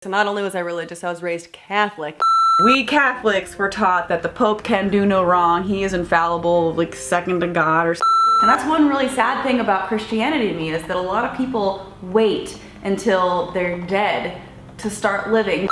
So not only was I religious, I was raised Catholic. We Catholics were taught that the Pope can do no wrong. He is infallible, like second to God or And that's one really sad thing about Christianity to me, is that a lot of people wait until they're dead to start living.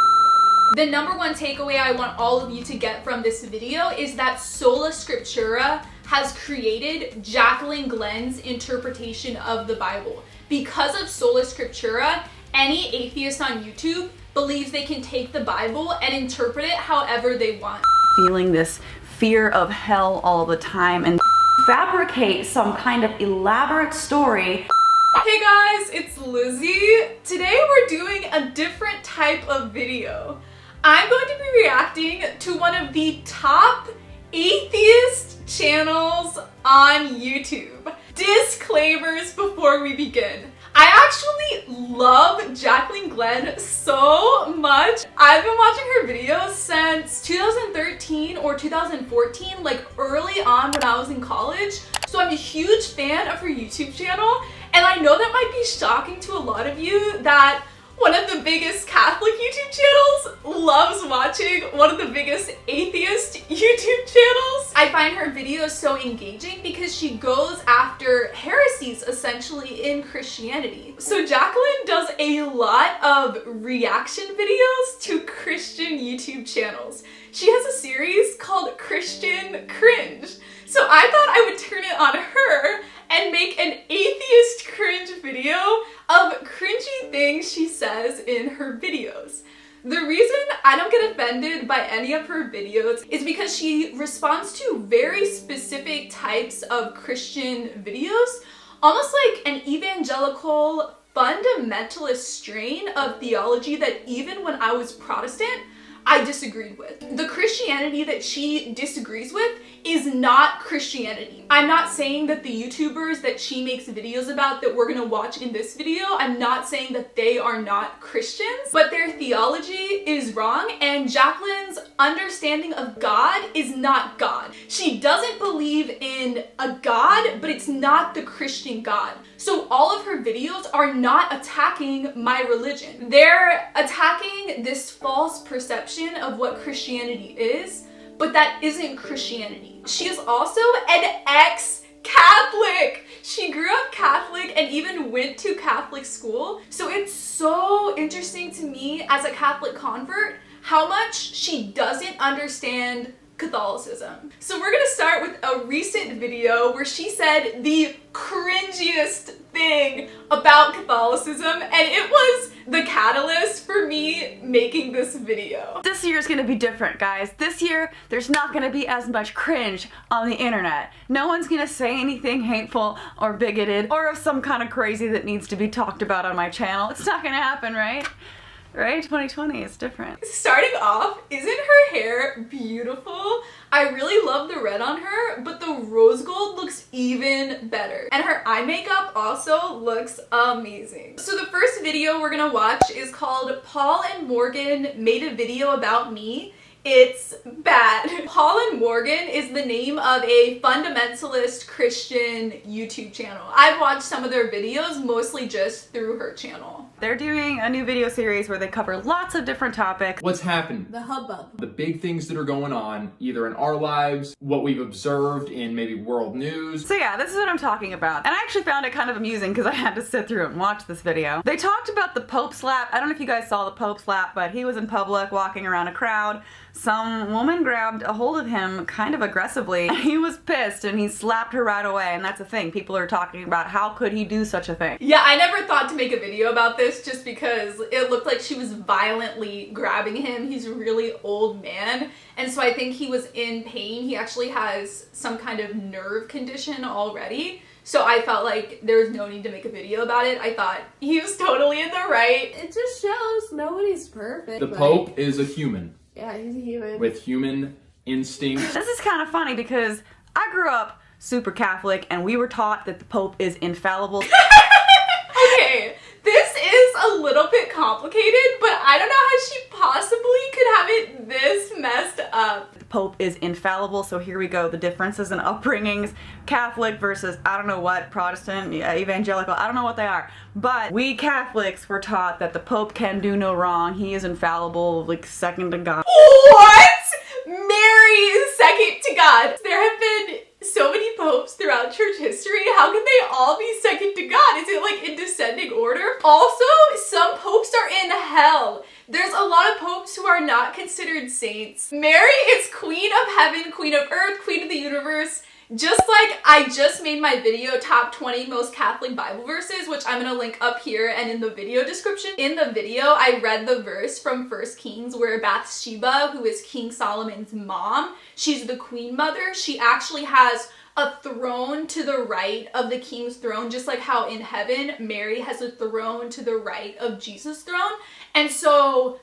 The number one takeaway I want all of you to get from this video is that Sola Scriptura has created Jacqueline Glenn's interpretation of the Bible. Because of Sola Scriptura, any atheist on YouTube believes they can take the Bible and interpret it however they want. Feeling this fear of hell all the time and fabricate some kind of elaborate story. Hey guys, it's Lizzie. Today we're doing a different type of video. I'm going to be reacting to one of the top atheist channels on YouTube. Disclaimers before we begin. I actually love Jacqueline Glenn so much. I've been watching her videos since 2013 or 2014, like early on when I was in college. So I'm a huge fan of her YouTube channel. And I know that might be shocking to a lot of you that one of the biggest Catholic YouTube channels loves watching one of the biggest atheist YouTube channels. I find her videos so engaging because she goes after heresies essentially in Christianity. So Jacqueline does a lot of reaction videos to Christian YouTube channels. She has a series called Christian Cringe. So I thought I would turn it on her and make an atheist cringe video of cringy things she says in her videos. The reason I don't get offended by any of her videos is because she responds to very specific types of Christian videos, almost like an evangelical fundamentalist strain of theology that even when I was Protestant, I disagreed with. The Christianity that she disagrees with is not Christianity. I'm not saying that the YouTubers that she makes videos about that we're gonna watch in this video, I'm not saying that they are not Christians, but their theology is wrong and Jacqueline's understanding of God is not God. She doesn't believe in a God, but it's not the Christian God. So all of her videos are not attacking my religion. They're attacking this false perception of what Christianity is, but that isn't Christianity. She is also an ex-Catholic. She grew up Catholic and even went to Catholic school. So it's so interesting to me as a Catholic convert how much she doesn't understand Catholicism. So we're gonna start with a recent video where she said the cringiest thing about Catholicism, and it was the catalyst for me making this video. This year is gonna be different, guys. This year, there's not gonna be as much cringe on the internet. No one's gonna say anything hateful or bigoted or of some kind of crazy that needs to be talked about on my channel. It's not gonna happen, right? Right? 2020 is different. Starting off, isn't her hair beautiful? I really love the red on her, but the rose gold looks even better. And her eye makeup also looks amazing. So the first video we're gonna watch is called Paul and Morgan Made a Video About Me. It's bad. Paul and Morgan is the name of a fundamentalist Christian YouTube channel. I've watched some of their videos mostly just through her channel. They're doing a new video series where they cover lots of different topics. What's happened? The hubbub. The big things that are going on, either in our lives, what we've observed in maybe world news. So yeah, this is what I'm talking about. And I actually found it kind of amusing because I had to sit through and watch this video. They talked about the Pope slap. I don't know if you guys saw the Pope slap, but he was in public walking around a crowd. Some woman grabbed a hold of him kind of aggressively. He was pissed and he slapped her right away, and that's the thing. People are talking about how could he do such a thing. Yeah, I never thought to make a video about this just because it looked like she was violently grabbing him. He's a really old man, and so I think he was in pain. He actually has some kind of nerve condition already. So I felt like there was no need to make a video about it. I thought he was totally in the right. It just shows nobody's perfect. The like- Pope is a human Yeah, he's a human. with human instincts. This is kind of funny because I grew up super Catholic and we were taught that the Pope is infallible. Okay, this is a little bit complicated, but I don't know how she possibly could have it this messed up. Pope is infallible. So here we go, the differences in upbringings, Catholic versus I don't know what, Protestant, evangelical, I don't know what they are. But we Catholics were taught that the Pope can do no wrong. He is infallible, like second to God. What? Mary is second to God. There have been so many popes throughout church history. How can they all be second to God? Is it like in descending order? Also, some popes are in hell. There's a lot of popes who are not considered saints. Mary is queen of heaven, queen of earth, queen of the universe. Just like I just made my video, top 20 most Catholic Bible verses, which I'm gonna link up here and in the video description. In the video, I read the verse from 1 Kings where Bathsheba, who is King Solomon's mom, she's the queen mother. She actually has a throne to the right of the king's throne, just like how in heaven, Mary has a throne to the right of Jesus' throne. And so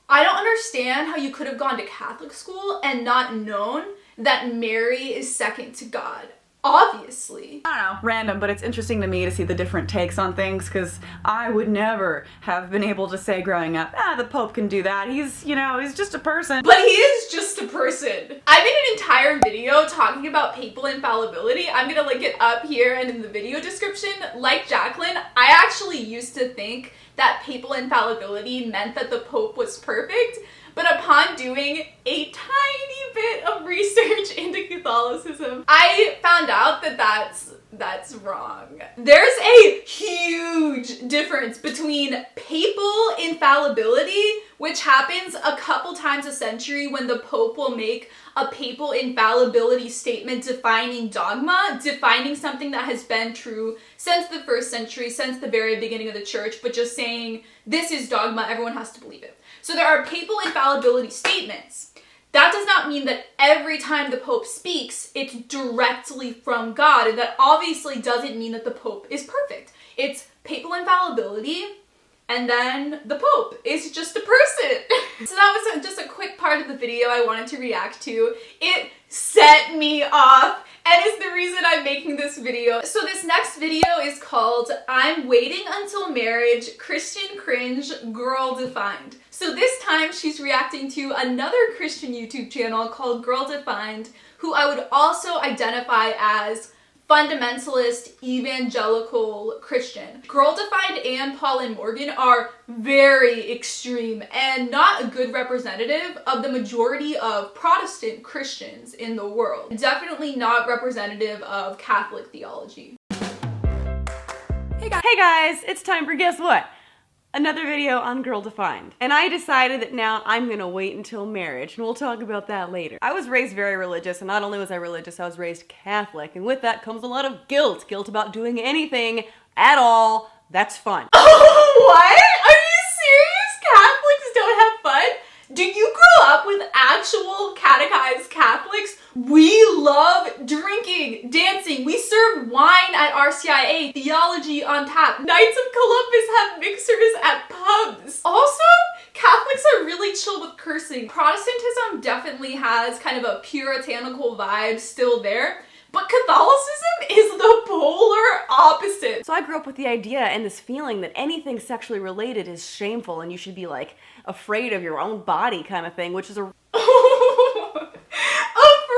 I don't understand how you could have gone to Catholic school and not known that Mary is second to God. Obviously. I don't know, random, but it's interesting to me to see the different takes on things, because I would never have been able to say growing up, the Pope can do that. He's, you know, he's just a person. But he is just a person. I made an entire video talking about papal infallibility. I'm gonna link it up here and in the video description. Like Jacqueline, I actually used to think that papal infallibility meant that the Pope was perfect. But upon doing a tiny bit of research into Catholicism, I found out that that's wrong. There's a huge difference between papal infallibility, which happens a couple times a century when the Pope will make a papal infallibility statement defining dogma, defining something that has been true since the 1st century, since the very beginning of the church, but just saying, this is dogma, everyone has to believe it. So there are papal infallibility statements. That does not mean that every time the Pope speaks, it's directly from God, and that obviously doesn't mean that the Pope is perfect. It's papal infallibility, and then the Pope is just a person. So that was just a quick part of the video I wanted to react to. It set me off, and is the reason I'm making this video. So this next video is called I'm Waiting Until Marriage, Christian Cringe, Girl Defined. So this time she's reacting to another Christian YouTube channel called Girl Defined, who I would also identify as fundamentalist, evangelical Christian. Girl Defined and Paulin Morgan are very extreme and not a good representative of the majority of Protestant Christians in the world. Definitely not representative of Catholic theology. Hey guys, it's time for guess what? Another video on Girl Defined. And I decided that now I'm gonna wait until marriage, and we'll talk about that later. I was raised very religious, and not only was I religious, I was raised Catholic, and with that comes a lot of guilt. Guilt about doing anything at all that's fun. Oh, what? Are you serious? Catholics don't have fun? Did you grow up with actual catechized Catholics? We love drinking, dancing. We serve wine at RCIA, theology on tap. Knights of Columbus have mixers at pubs. Also, Catholics are really chill with cursing. Protestantism definitely has kind of a puritanical vibe still there, but Catholicism is the polar opposite. So I grew up with the idea and this feeling that anything sexually related is shameful and you should be like afraid of your own body kind of thing, which is a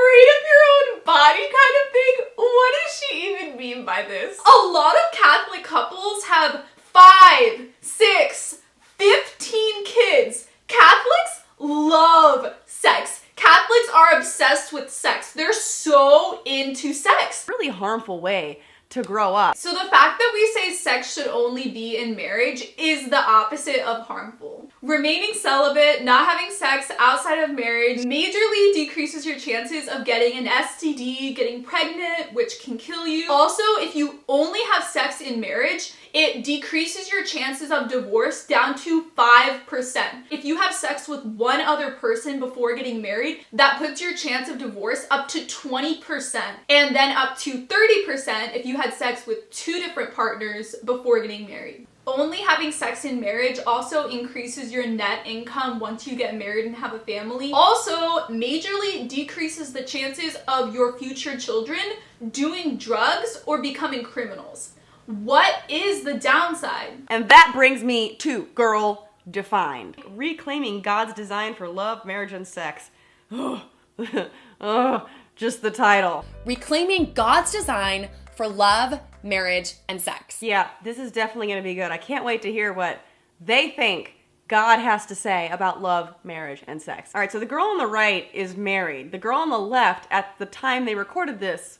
afraid of your own body kind of thing? What does she even mean by this? A lot of Catholic couples have 5, 6, 15 kids. Catholics love sex. Catholics are obsessed with sex. They're so into sex. really harmful way to grow up. So the fact that we say sex should only be in marriage is the opposite of harmful. Remaining celibate, not having sex outside of marriage majorly decreases your chances of getting an STD, getting pregnant, which can kill you. Also, if you only have sex in marriage, it decreases your chances of divorce down to 5%. If you have sex with one other person before getting married, that puts your chance of divorce up to 20%, and then up to 30% if you had sex with 2 different partners before getting married. Only having sex in marriage also increases your net income once you get married and have a family. Also, majorly decreases the chances of your future children doing drugs or becoming criminals. What is the downside? And that brings me to Girl Defined. Reclaiming God's design for love, marriage, and sex. Ugh. Oh, just the title. Reclaiming God's design for love, marriage, and sex. Yeah, this is definitely going to be good. I can't wait to hear what they think God has to say about love, marriage, and sex. All right, so the girl on the right is married. The girl on the left, at the time they recorded this,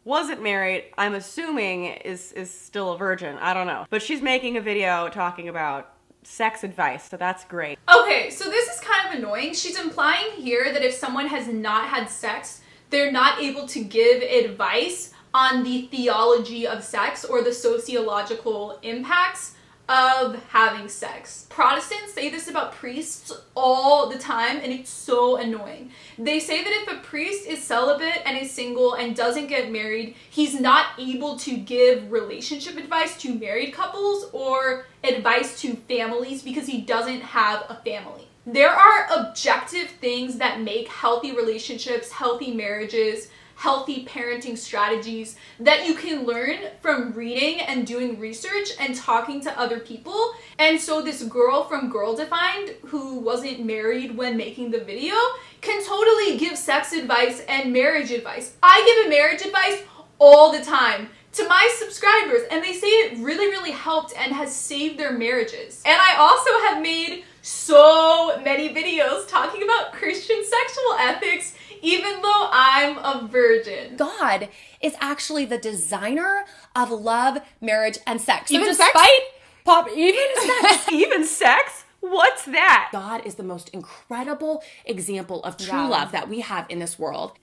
wasn't married. I'm assuming is still a virgin. I don't know. But she's making a video talking about sex advice, so that's great. Okay, so this is kind of annoying. She's implying here that if someone has not had sex, they're not able to give advice on the theology of sex or the sociological impacts of having sex. Protestants say this about priests all the time, and it's so annoying. They say that if a priest is celibate and is single and doesn't get married, he's not able to give relationship advice to married couples or advice to families because he doesn't have a family. There are objective things that make healthy relationships, healthy marriages, healthy parenting strategies that you can learn from reading and doing research and talking to other people. And so this girl from Girl Defined, who wasn't married when making the video, can totally give sex advice and marriage advice. I give marriage advice all the time to my subscribers, and they say it really, really helped and has saved their marriages. And I also have made so many videos talking about Christian sexual ethics, even though I'm a virgin. God is actually the designer of love, marriage, and sex. So Even despite sex? even sex, Even sex? What's that? God is the most incredible example of true Yeah. love that we have in this world.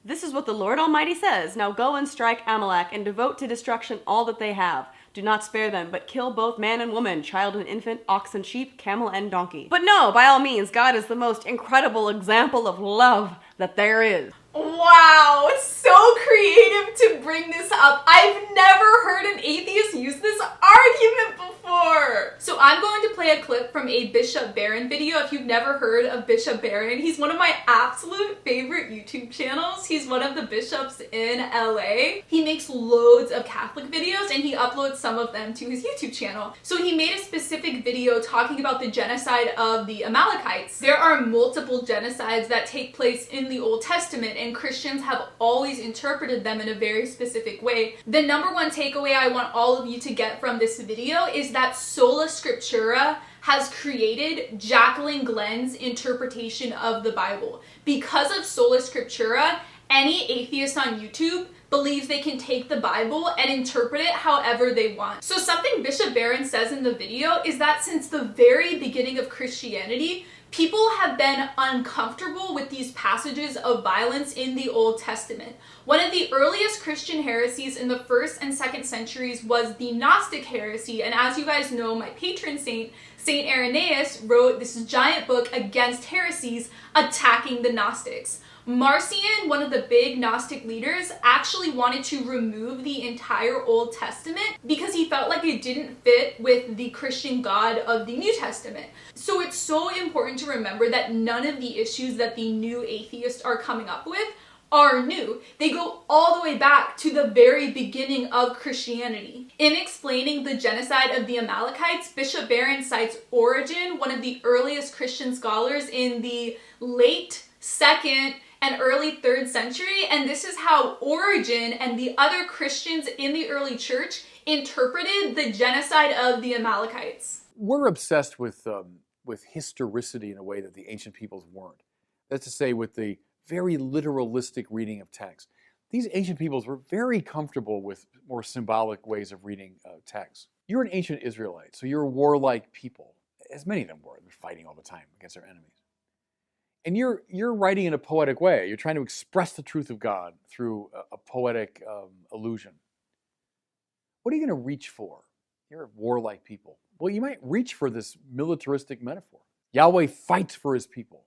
This is what the Lord Almighty says. Now go and strike Amalek and devote to destruction all that they have. Do not spare them, but kill both man and woman, child and infant, ox and sheep, camel and donkey. But no, by all means, God is the most incredible example of love that there is. Wow, so creative to bring this up. I've never heard an atheist use this argument before. So I'm going to play a clip from a Bishop Barron video. If you've never heard of Bishop Barron, he's one of my absolute favorite YouTube channels. He's one of the bishops in LA. He makes loads of Catholic videos and he uploads some of them to his YouTube channel. So he made a specific video talking about the genocide of the Amalekites. There are multiple genocides that take place in the Old Testament, and Christians have always interpreted them in a very specific way. The number one takeaway I want all of you to get from this video is that Sola Scriptura has created Jacqueline Glenn's interpretation of the Bible. Because of Sola Scriptura, any atheist on YouTube believes they can take the Bible and interpret it however they want. So something Bishop Barron says in the video is that since the very beginning of Christianity, people have been uncomfortable with these passages of violence in the Old Testament. One of the earliest Christian heresies in the 1st and 2nd centuries was the Gnostic heresy, and as you guys know, my patron saint, Saint Irenaeus, wrote this giant book against heresies attacking the Gnostics. Marcion, one of the big Gnostic leaders, actually wanted to remove the entire Old Testament because he felt like it didn't fit with the Christian God of the New Testament. So it's so important to remember that none of the issues that the new atheists are coming up with are new. They go all the way back to the very beginning of Christianity. In explaining the genocide of the Amalekites, Bishop Barron cites Origen, one of the earliest Christian scholars in the late 2nd and early 3rd century, and this is how Origen and the other Christians in the early church interpreted the genocide of the Amalekites. We're obsessed with historicity in a way that the ancient peoples weren't. That's to say, with the very literalistic reading of text. These ancient peoples were very comfortable with more symbolic ways of reading text. You're an ancient Israelite, so you're a warlike people, as many of them were. They're fighting all the time against their enemies. And you're writing in a poetic way. You're trying to express the truth of God through a poetic allusion. What are you going to reach for? You're a warlike people. Well, you might reach for this militaristic metaphor. Yahweh fights for his people.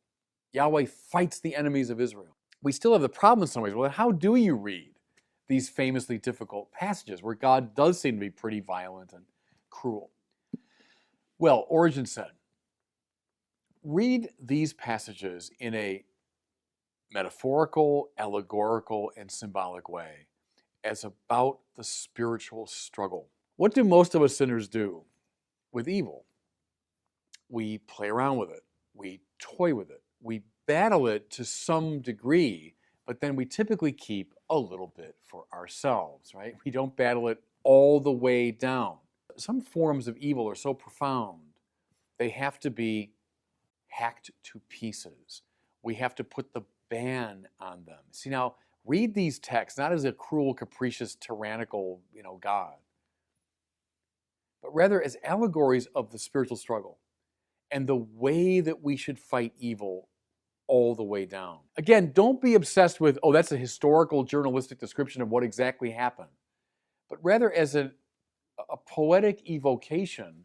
Yahweh fights the enemies of Israel. We still have the problem in some ways. Well, how do you read these famously difficult passages where God does seem to be pretty violent and cruel? Well, Origen said, read these passages in a metaphorical, allegorical, and symbolic way as about the spiritual struggle. What do most of us sinners do with evil? We play around with it. We toy with it. We battle it to some degree, but then we typically keep a little bit for ourselves, right? We don't battle it all the way down. Some forms of evil are so profound, they have to be hacked to pieces. We have to put the ban on them. See, now, read these texts not as a cruel, capricious, tyrannical, God, but rather as allegories of the spiritual struggle and the way that we should fight evil all the way down. Again, don't be obsessed with, oh, that's a historical, journalistic description of what exactly happened, but rather as a poetic evocation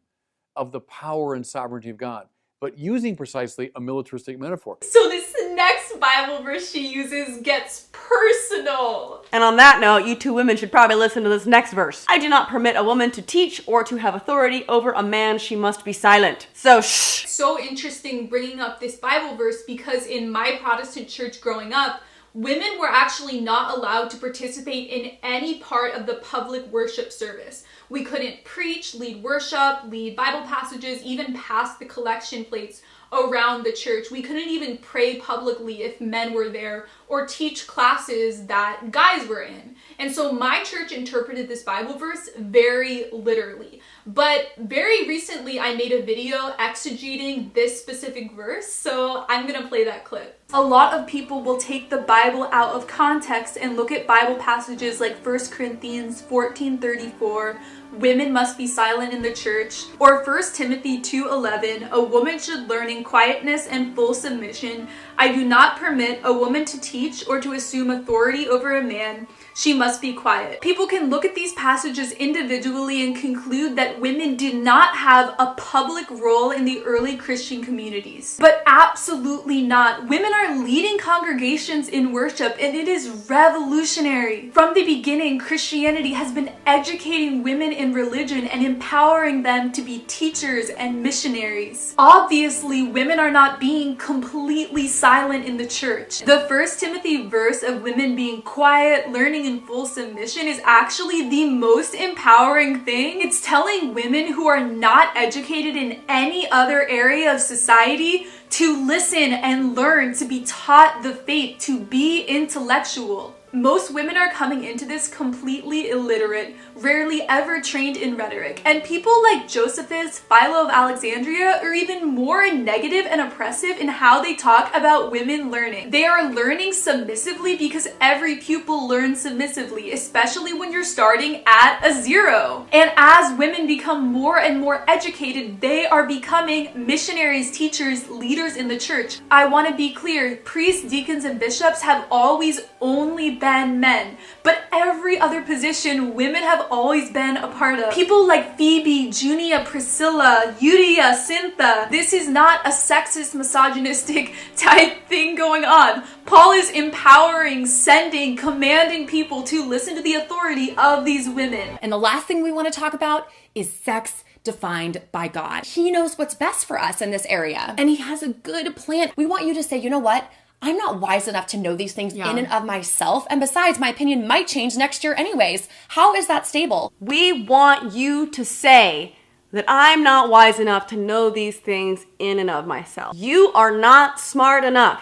of the power and sovereignty of God, but using precisely a militaristic metaphor. So this next Bible verse she uses gets personal. And on that note, you two women should probably listen to this next verse. I do not permit a woman to teach or to have authority over a man. She must be silent. So shh. So interesting bringing up this Bible verse because in my Protestant church growing up, women were actually not allowed to participate in any part of the public worship service. We couldn't preach, lead worship, lead Bible passages, even pass the collection plates around the church. We couldn't even pray publicly if men were there or teach classes that guys were in. And so my church interpreted this Bible verse very literally. But very recently I made a video exegeting this specific verse, so I'm gonna play that clip. A lot of people will take the Bible out of context and look at Bible passages like 1 Corinthians 14:34, women must be silent in the church, or 1 Timothy 2:11, a woman should learn in quietness and full submission. I do not permit a woman to teach or to assume authority over a man. She must be quiet. People can look at these passages individually and conclude that women did not have a public role in the early Christian communities. But absolutely not. Women are leading congregations in worship, and it is revolutionary. From the beginning, Christianity has been educating women in religion and empowering them to be teachers and missionaries. Obviously, women are not being completely silent in the church. The 1 Timothy verse of women being quiet, learning in full submission is actually the most empowering thing. It's telling women who are not educated in any other area of society to listen and learn, to be taught the faith, to be intellectual. Most women are coming into this completely illiterate, rarely ever trained in rhetoric. And people like Josephus, Philo of Alexandria are even more negative and oppressive in how they talk about women learning. They are learning submissively because every pupil learns submissively, especially when you're starting at a 0. And as women become more and more educated, they are becoming missionaries, teachers, leaders in the church. I want to be clear, priests, deacons, and bishops have always only been men, but every other position women have always been a part of. People like Phoebe, Junia, Priscilla, Euodia, Cynthia. This is not a sexist, misogynistic type thing going on. Paul is empowering, sending, commanding people to listen to the authority of these women. And the last thing we want to talk about is sex defined by God. He knows what's best for us in this area, and he has a good plan. We want you to say, you know what? I'm not wise enough to know these things in and of myself. And besides, my opinion might change next year anyways. How is that stable? We want you to say that I'm not wise enough to know these things in and of myself. You are not smart enough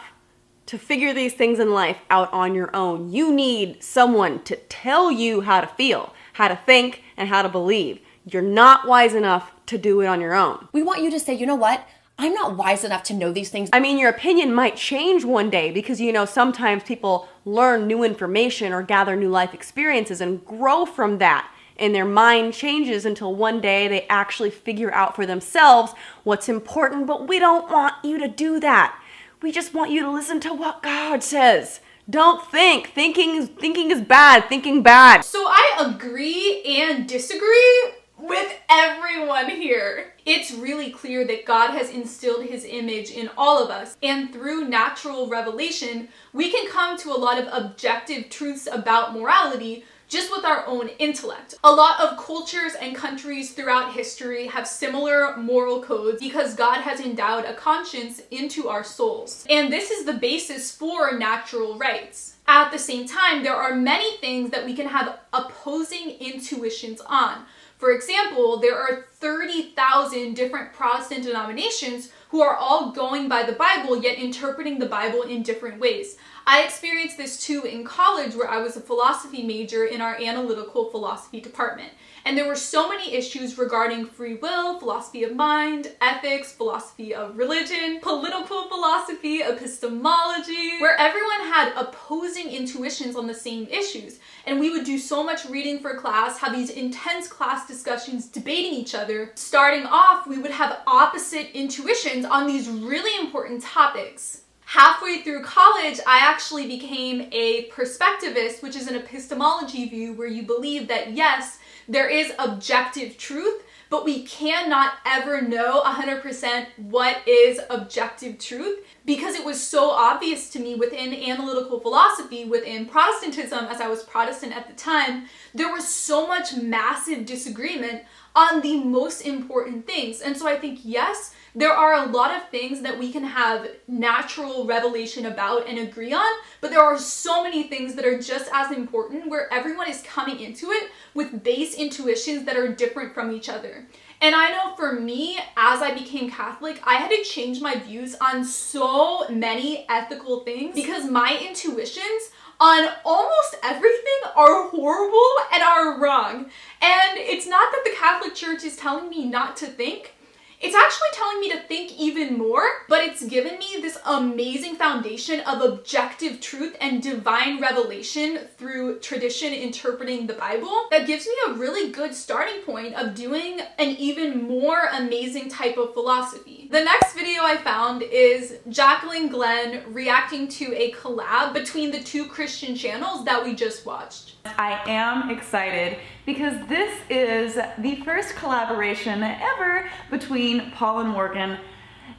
to figure these things in life out on your own. You need someone to tell you how to feel, how to think, and how to believe. You're not wise enough to do it on your own. We want you to say, you know what? I'm not wise enough to know these things. I mean, your opinion might change one day because, sometimes people learn new information or gather new life experiences and grow from that. And their mind changes until one day they actually figure out for themselves what's important. But we don't want you to do that. We just want you to listen to what God says. Don't think. Thinking is bad. Thinking bad. So I agree and disagree with everyone here. It's really clear that God has instilled his image in all of us, and through natural revelation, we can come to a lot of objective truths about morality just with our own intellect. A lot of cultures and countries throughout history have similar moral codes because God has endowed a conscience into our souls. And this is the basis for natural rights. At the same time, there are many things that we can have opposing intuitions on. For example, there are 30,000 different Protestant denominations who are all going by the Bible, yet interpreting the Bible in different ways. I experienced this too in college, where I was a philosophy major in our analytical philosophy department. And there were so many issues regarding free will, philosophy of mind, ethics, philosophy of religion, political philosophy, epistemology, where everyone had opposing intuitions on the same issues. And we would do so much reading for class, have these intense class discussions debating each other. Starting off, we would have opposite intuitions on these really important topics. Halfway through college, I actually became a perspectivist, which is an epistemology view where you believe that yes, there is objective truth, but we cannot ever know 100% what is objective truth, because it was so obvious to me within analytical philosophy, within Protestantism, as I was Protestant at the time, there was so much massive disagreement on the most important things. And so I think, yes, there are a lot of things that we can have natural revelation about and agree on, but there are so many things that are just as important where everyone is coming into it with base intuitions that are different from each other. And I know for me, as I became Catholic, I had to change my views on so many ethical things because my intuitions on almost everything are horrible and are wrong. And it's not that the Catholic Church is telling me not to think. It's actually telling me to think even more, but it's given me this amazing foundation of objective truth and divine revelation through tradition interpreting the Bible that gives me a really good starting point of doing an even more amazing type of philosophy. The next video I found is Jacqueline Glenn reacting to a collab between the two Christian channels that we just watched. I am excited because this is the first collaboration ever between Paul and Morgan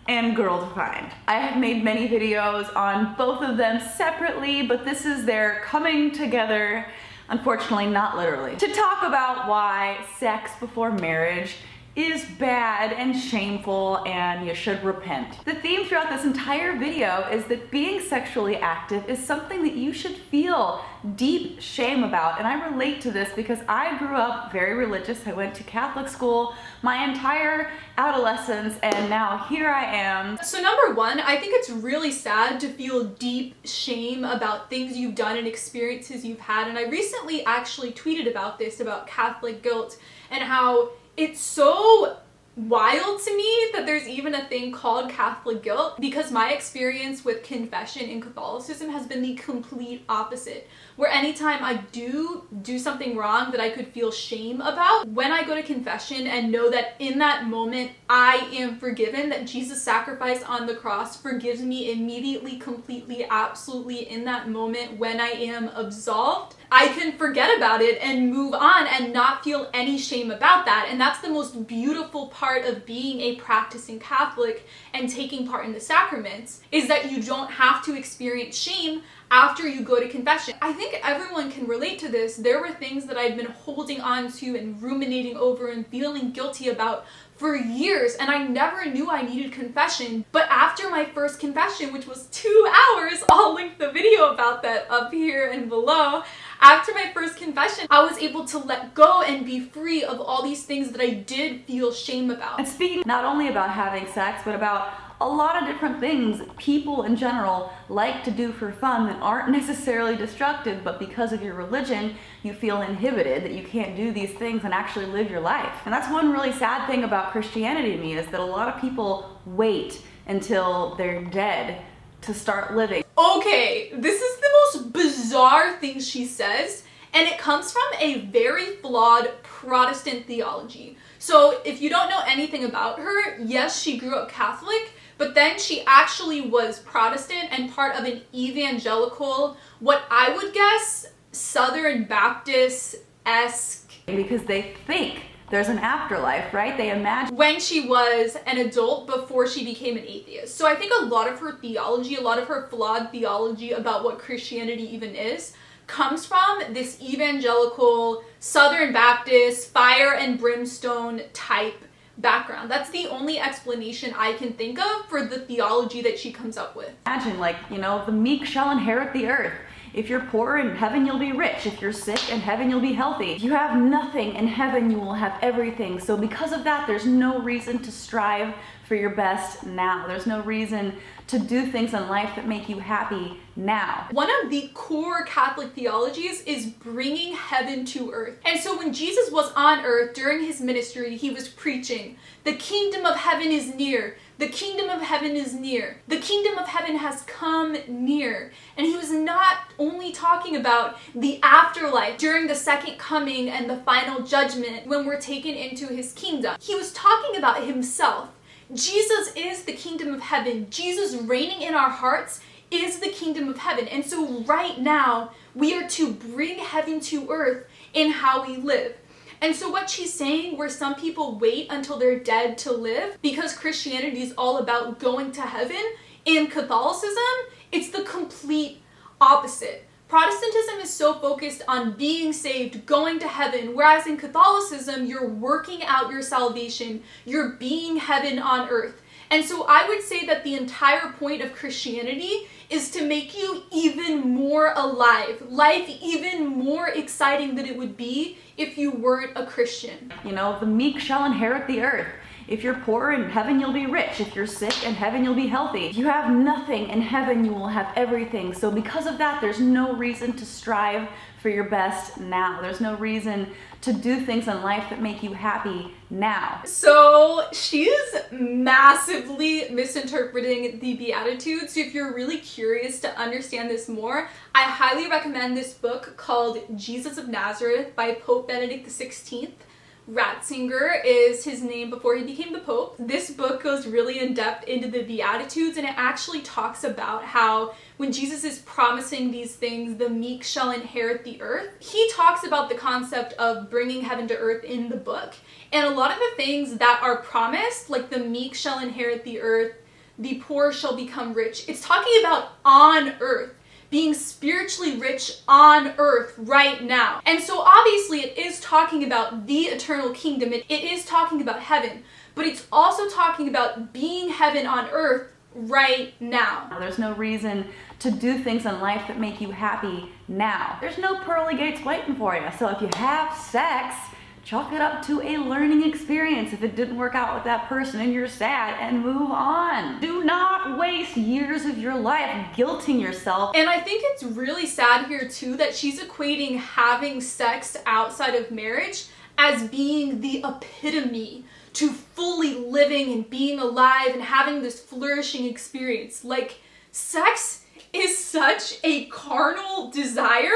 and Girl Defined. I have made many videos on both of them separately, but this is their coming together, unfortunately not literally, to talk about why sex before marriage is bad and shameful and you should repent. The theme throughout this entire video is that being sexually active is something that you should feel deep shame about, and I relate to this because I grew up very religious. I went to Catholic school my entire adolescence, and now here I am. So number one, I think it's really sad to feel deep shame about things you've done and experiences you've had, and I recently actually tweeted about this, about Catholic guilt, and how it's so wild to me that there's even a thing called Catholic guilt, because my experience with confession in Catholicism has been the complete opposite, where anytime I do something wrong that I could feel shame about, when I go to confession and know that in that moment I am forgiven, that Jesus' sacrifice on the cross forgives me immediately, completely, absolutely in that moment when I am absolved, I can forget about it and move on and not feel any shame about that. And that's the most beautiful part of being a practicing Catholic and taking part in the sacraments, is that you don't have to experience shame after you go to confession. I think everyone can relate to this. There were things that I'd been holding on to and ruminating over and feeling guilty about for years, and I never knew I needed confession. But after my first confession, which was 2 hours, I'll link the video about that up here and below. After my first confession, I was able to let go and be free of all these things that I did feel shame about. And speaking not only about having sex, but about a lot of different things people in general like to do for fun that aren't necessarily destructive, but because of your religion, you feel inhibited, that you can't do these things and actually live your life. And that's one really sad thing about Christianity to me, is that a lot of people wait until they're dead to start living. Okay, this is the most bizarre thing she says, and it comes from a very flawed Protestant theology. So if you don't know anything about her, yes, she grew up Catholic, but then she actually was Protestant and part of an evangelical, what I would guess, Southern Baptist-esque. Because they think there's an afterlife, right? They imagine. When she was an adult before she became an atheist. So I think a lot of her theology, a lot of her flawed theology about what Christianity even is, comes from this evangelical, Southern Baptist, fire and brimstone type background. That's the only explanation I can think of for the theology that she comes up with. Imagine, like, you know, the meek shall inherit the earth. If you're poor, in heaven you'll be rich. If you're sick, in heaven you'll be healthy. If you have nothing, in heaven you will have everything. So because of that, there's no reason to strive for your best now. There's no reason to do things in life that make you happy now. One of the core Catholic theologies is bringing heaven to earth. And so when Jesus was on earth during his ministry, he was preaching, the kingdom of heaven is near. The kingdom of heaven is near. The kingdom of heaven has come near. And he was not only talking about the afterlife during the second coming and the final judgment when we're taken into his kingdom. He was talking about himself. Jesus is the kingdom of heaven. Jesus reigning in our hearts is the kingdom of heaven. And so right now, we are to bring heaven to earth in how we live. And so what she's saying, where some people wait until they're dead to live, because Christianity is all about going to heaven, in Catholicism, it's the complete opposite. Protestantism is so focused on being saved, going to heaven, whereas in Catholicism, you're working out your salvation, you're being heaven on earth. And so I would say that the entire point of Christianity is to make you even more alive, life even more exciting than it would be if you weren't a Christian. You know, the meek shall inherit the earth. If you're poor, in heaven you'll be rich. If you're sick, in heaven you'll be healthy. If you have nothing, in heaven you will have everything. So because of that, there's no reason to strive for your best now. There's no reason to do things in life that make you happy now. So she's massively misinterpreting the Beatitudes. So if you're really curious to understand this more, I highly recommend this book called Jesus of Nazareth by Pope Benedict XVI. Ratzinger is his name before he became the Pope. This book goes really in depth into the Beatitudes, and it actually talks about how when Jesus is promising these things, the meek shall inherit the earth, he talks about the concept of bringing heaven to earth in the book. And a lot of the things that are promised, like the meek shall inherit the earth, the poor shall become rich, it's talking about on earth. Being spiritually rich on earth right now. And so obviously it is talking about the eternal kingdom. It is talking about heaven, but it's also talking about being heaven on earth right now. There's no reason to do things in life that make you happy now. There's no pearly gates waiting for you. So if you have sex, chalk it up to a learning experience if it didn't work out with that person and you're sad, and move on. Do not waste years of your life guilting yourself. And I think it's really sad here too that she's equating having sex outside of marriage as being the epitome to fully living and being alive and having this flourishing experience. Like, sex is such a carnal desire,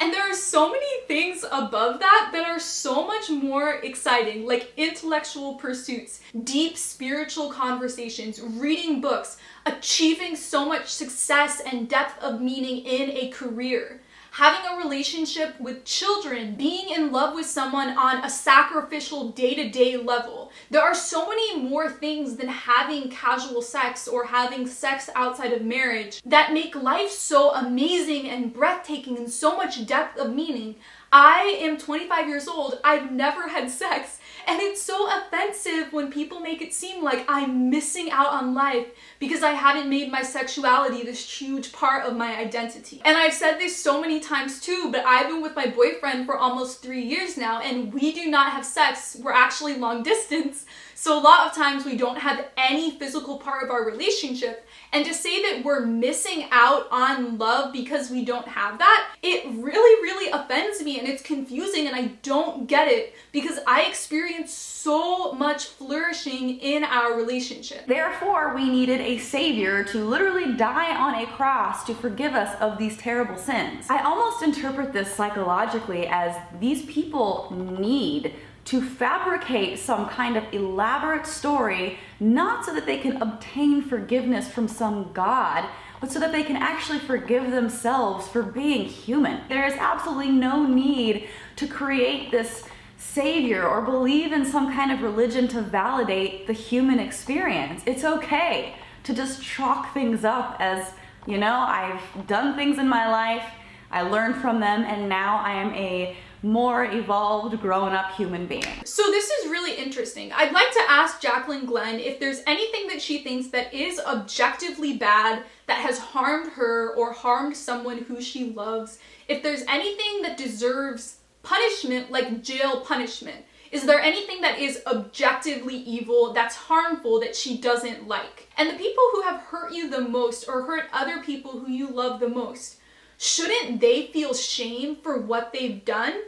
and there are so many things above that that are so much more exciting, like intellectual pursuits, deep spiritual conversations, reading books, achieving so much success and depth of meaning in a career, having a relationship with children, being in love with someone on a sacrificial day-to-day level. There are so many more things than having casual sex or having sex outside of marriage that make life so amazing and breathtaking and so much depth of meaning. I am 25 years old. I've never had sex. And it's so offensive when people make it seem like I'm missing out on life because I haven't made my sexuality this huge part of my identity. And I've said this so many times too, but I've been with my boyfriend for almost 3 years now, and we do not have sex. We're actually long distance. So a lot of times we don't have any physical part of our relationship. And to say that we're missing out on love because we don't have that, it really, really offends me, and it's confusing, and I don't get it because I experience so much flourishing in our relationship. Therefore, we needed a savior to literally die on a cross to forgive us of these terrible sins. I almost interpret this psychologically as these people need to fabricate some kind of elaborate story, not so that they can obtain forgiveness from some god, but so that they can actually forgive themselves for being human. There is absolutely no need to create this savior or believe in some kind of religion to validate the human experience. It's okay to just chalk things up as, you know, I've done things in my life, I learned from them, and now I am a more evolved, grown-up human being. So this is really interesting. I'd like to ask Jaclyn Glenn if there's anything that she thinks that is objectively bad that has harmed her or harmed someone who she loves. If there's anything that deserves punishment, like jail punishment. Is there anything that is objectively evil, that's harmful, that she doesn't like? And the people who have hurt you the most or hurt other people who you love the most, shouldn't they feel shame for what they've done?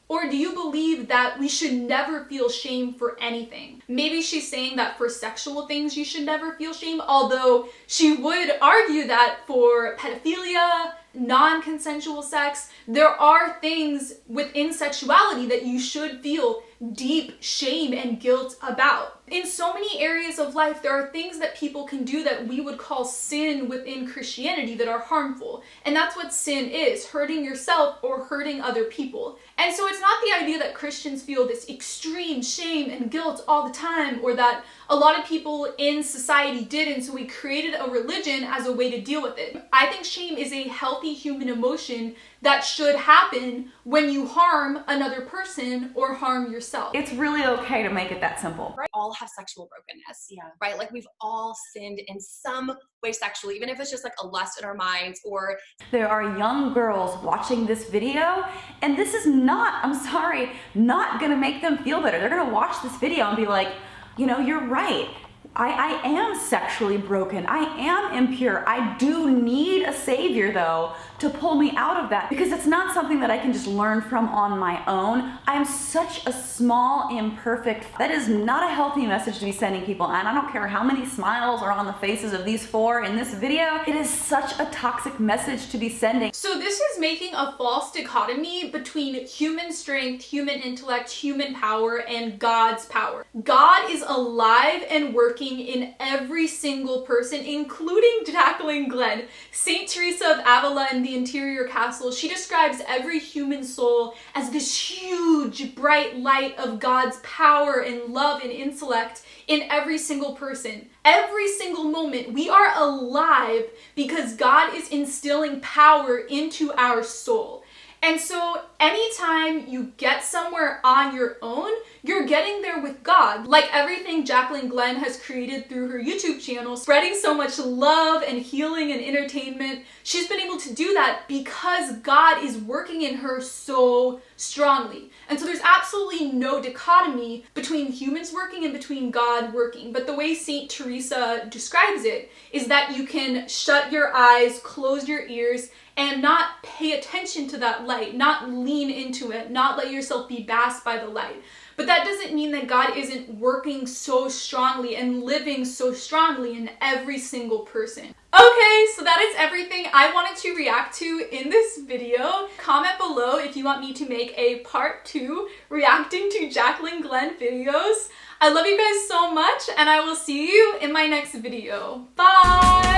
Or do you believe that we should never feel shame for anything? Maybe she's saying that for sexual things you should never feel shame, although she would argue that for pedophilia, non-consensual sex, there are things within sexuality that you should feel deep shame and guilt about. In so many areas of life, there are things that people can do that we would call sin within Christianity that are harmful. And that's what sin is, hurting yourself or hurting other people. And so it's not the idea that Christians feel this extreme shame and guilt all the time, or that a lot of people in society didn't, so we created a religion as a way to deal with it. I think shame is a healthy human emotion that should happen when you harm another person or harm yourself. It's really okay to make it that simple. Right? All have sexual brokenness. Right? Like we've all sinned in some way sexually, even if it's just like a lust in our minds or. There are young girls watching this video, and this is not, I'm sorry, not gonna make them feel better. They're gonna watch this video and be like, you know, you're right. I am sexually broken. I am impure. I do need a savior, though, to pull me out of that, because it's not something that I can just learn from on my own. I am such a small, imperfect. That is not a healthy message to be sending people, and I don't care how many smiles are on the faces of these four in this video. It is such a toxic message to be sending. So this is making a false dichotomy between human strength, human intellect, human power, and God's power. God is alive and working in every single person, including Jaclyn Glenn. Saint Teresa of Avila in The Interior Castle, she describes every human soul as this huge bright light of God's power and love and intellect in every single person. Every single moment we are alive because God is instilling power into our soul. And so anytime you get somewhere on your own, you're getting there with God. Like everything Jaclyn Glenn has created through her YouTube channel, spreading so much love and healing and entertainment, she's been able to do that because God is working in her so strongly. And so there's absolutely no dichotomy between humans working and between God working. But the way Saint Teresa describes it is that you can shut your eyes, close your ears, and not pay attention to that light, not lean into it, not let yourself be basked by the light. But that doesn't mean that God isn't working so strongly and living so strongly in every single person. Okay, so that is everything I wanted to react to in this video. Comment below if you want me to make a part 2 reacting to Jaclyn Glenn videos. I love you guys so much, and I will see you in my next video. Bye!